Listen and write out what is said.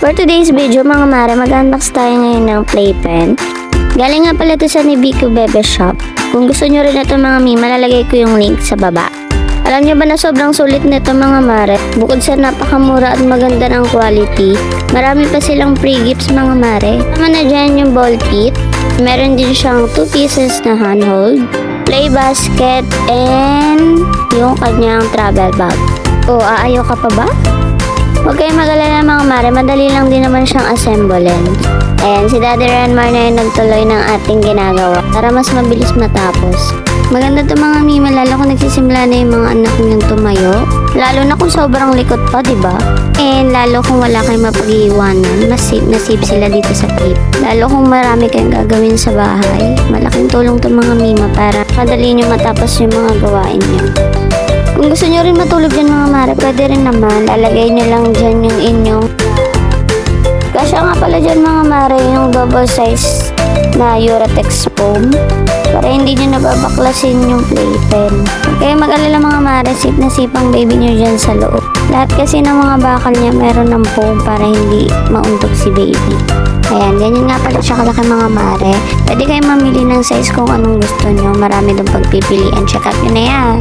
For today's video mga mare, mag-unbox tayo ngayon ng playpen. Galing nga pala ito sa Nibico Bebe Shop. Kung gusto nyo rin ito mga mi, malalagay ko yung link sa baba. Alam nyo ba na sobrang sulit nito mga mare? Bukod sa napakamura at maganda ng quality, marami pa silang free gifts mga mare. Tama na dyan yung ball pit. Meron din siyang 2 pieces na handhold, play basket, and yung kanyang travel bag. O, aayaw ka pa ba? Huwag kayong mag-alala mga mare, madali lang din naman siyang assemblein. Ayan, si Daddy Ranmar na yung nagtuloy ng ating ginagawa para mas mabilis matapos. Maganda to mga mima, lalo kung nagsisimula na yung mga anak niyong tumayo. Lalo na kung sobrang likot pa, diba? And lalo kung wala kayong mapag-iiwanan, nasib sila dito sa clip. Lalo kung marami kayong gagawin sa bahay, malaking tulong to mga mima para madali nyo matapos yung mga gawain nyo. Kung gusto nyo rin matulog dyan mga mare, pwede rin naman. Lalagay nyo lang dyan yung inyong. Kasya nga pala dyan mga mare, yung double size na Uratex foam. Para hindi nyo nababaklasin yung playpen. Kaya mag-alala mga mare, safe na safe ang baby nyo dyan sa loob. Lahat kasi ng mga bakal niya meron ng foam para hindi mauntok si baby. Ayan, ganyan nga pala siya kalaki mga mare. Pwede kayo mamili ng size kung anong gusto nyo. Marami doon pagpipilian. Check out nyo na yan.